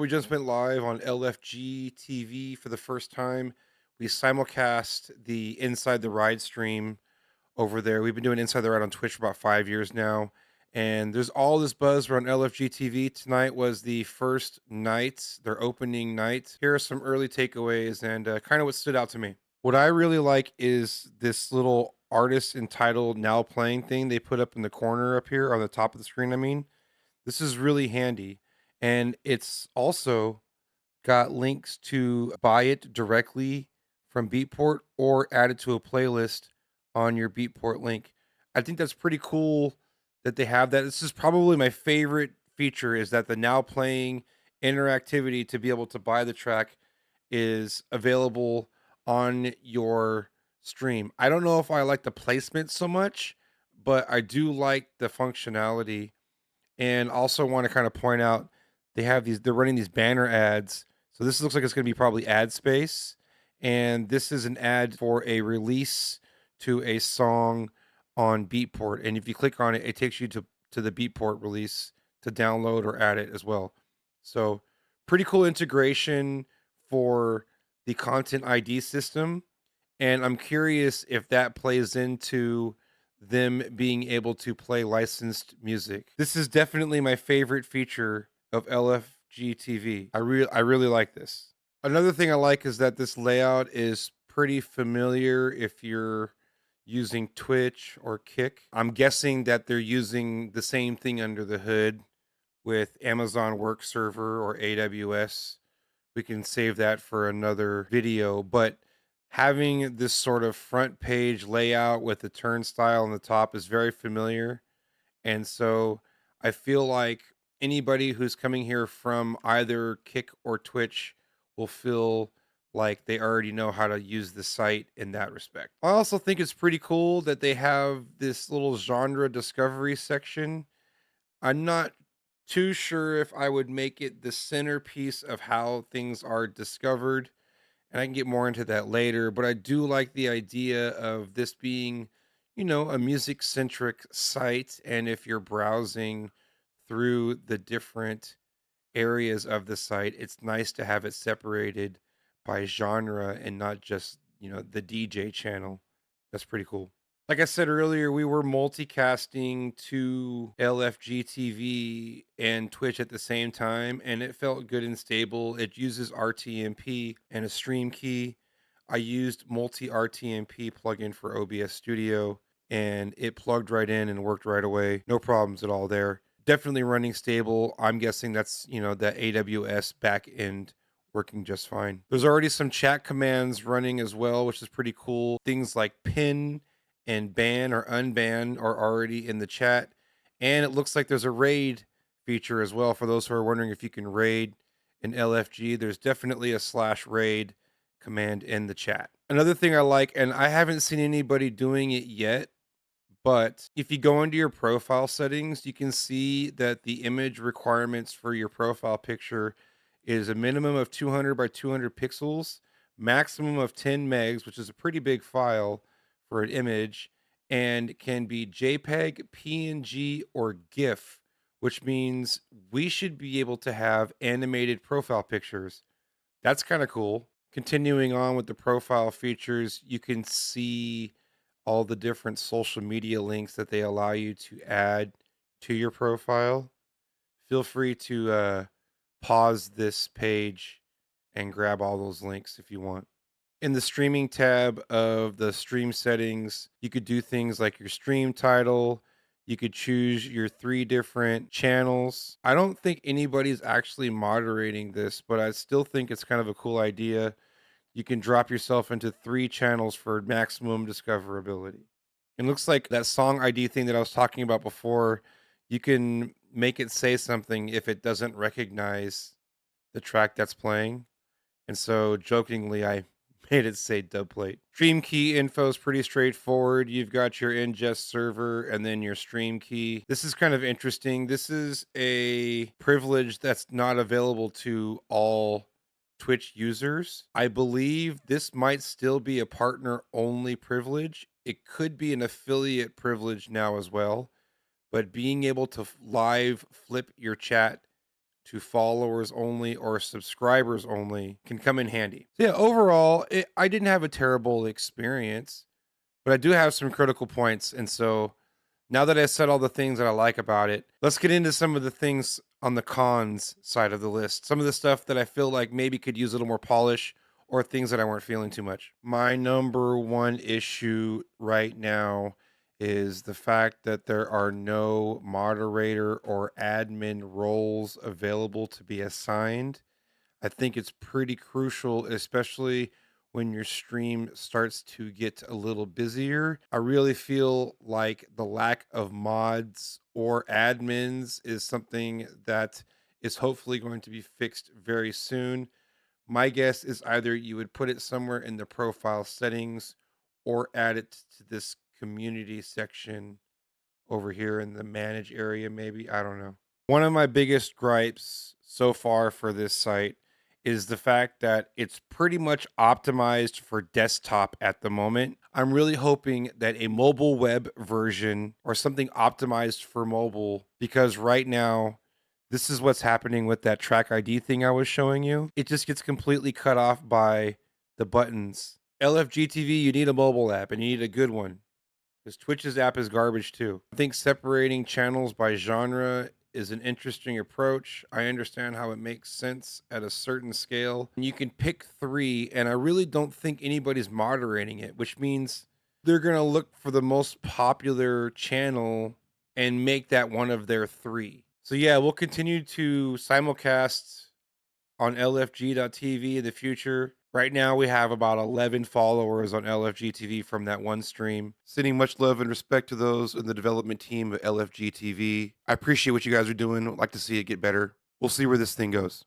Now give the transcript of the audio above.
We just went live on LFG TV for the first time. We simulcast the Inside the Ride stream over there. We've been doing Inside the Ride on Twitch for about 5 years now. And there's all this buzz around LFG TV. Tonight was the first night, their opening night. Here are some early takeaways and kind of what stood out to me. What I really like is this little artist entitled Now Playing thing they put up in the corner up here on the top of the screen. I mean, this is really handy. And it's also got links to buy it directly from Beatport or add it to a playlist on your Beatport link. I think that's pretty cool that they have that. This is probably my favorite feature is that the now playing interactivity to be able to buy the track is available on your stream. I don't know if I like the placement so much, but I do like the functionality and also want to kind of point out they're running these banner ads. So this looks like it's going to be probably ad space. And this is an ad for a release to a song on Beatport. And if you click on it, it takes you to the Beatport release to download or add it as well. So pretty cool integration for the content ID system. And I'm curious if that plays into them being able to play licensed music. This is definitely my favorite feature of LFG TV. I really like this. Another thing I like is that this layout is pretty familiar if you're using Twitch or Kick. I'm guessing that they're using the same thing under the hood with Amazon Work Server or AWS. We can save that for another video, but having this sort of front page layout with the turnstile on the top is very familiar. And so I feel like anybody who's coming here from either Kick or Twitch will feel like they already know how to use the site in that respect. I also think it's pretty cool that they have this little genre discovery section. I'm not too sure if I would make it the centerpiece of how things are discovered, and I can get more into that later, but I do like the idea of this being, a music centric site. And if you're browsing through the different areas of the site, it's nice to have it separated by genre and not just, the DJ channel. That's pretty cool. Like I said earlier, we were multicasting to LFG TV and Twitch at the same time, and it felt good and stable. It uses RTMP and a stream key. I used multi RTMP plugin for OBS Studio, and it plugged right in and worked right away. No problems at all there. Definitely running stable. I'm guessing that's, the AWS back end working just fine. There's already some chat commands running as well, which is pretty cool. Things like pin and ban or unban are already in the chat. And it looks like there's a raid feature as well for those who are wondering if you can raid in LFG. There's definitely a /raid command in the chat. Another thing I like, and I haven't seen anybody doing it yet, but if you go into your profile settings, you can see that the image requirements for your profile picture is a minimum of 200 by 200 pixels, maximum of 10 megs, which is a pretty big file for an image, and can be JPEG, PNG, or GIF, which means we should be able to have animated profile pictures. That's kind of cool. Continuing on with the profile features, you can see all the different social media links that they allow you to add to your profile. Feel free to pause this page and grab all those links if you want. In the streaming tab of the stream settings, you could do things like your stream title. You could choose your 3 different channels. I don't think anybody's actually moderating this, but I still think it's kind of a cool idea. You can drop yourself into 3 channels for maximum discoverability. It looks like that song ID thing that I was talking about before, you can make it say something if it doesn't recognize the track that's playing. And so jokingly, I made it say dubplate. Stream key info is pretty straightforward. You've got your ingest server and then your stream key. This is kind of interesting. This is a privilege that's not available to all Twitch users. I believe this might still be a partner only privilege. It could be an affiliate privilege now as well, but being able to live flip your chat to followers only or subscribers only can come in handy. So yeah, overall, I didn't have a terrible experience, but I do have some critical points. And so now that I said all the things that I like about it, let's get into some of the things on the cons side of the list. Some of the stuff that I feel like maybe could use a little more polish or things that I weren't feeling too much. My number one issue right now is the fact that there are no moderator or admin roles available to be assigned. I think it's pretty crucial, especially when your stream starts to get a little busier. I really feel like the lack of mods or admins is something that is hopefully going to be fixed very soon. My guess is either you would put it somewhere in the profile settings or add it to this community section over here in the manage area, maybe. I don't know. One of my biggest gripes so far for this site is the fact that it's pretty much optimized for desktop at the moment. I'm really hoping that a mobile web version or something optimized for mobile, because right now, this is what's happening with that track ID thing I was showing you. It just gets completely cut off by the buttons. LFGTV, you need a mobile app and you need a good one because Twitch's app is garbage too. I think separating channels by genre is an interesting approach. I understand how it makes sense at a certain scale. And you can pick three, and I really don't think anybody's moderating it, which means they're going to look for the most popular channel and make that one of their three. So, yeah, we'll continue to simulcast on LFG.TV in the future. Right now, we have about 11 followers on LFG TV from that one stream. Sending much love and respect to those in the development team of LFG TV. I appreciate what you guys are doing. I'd like to see it get better. We'll see where this thing goes.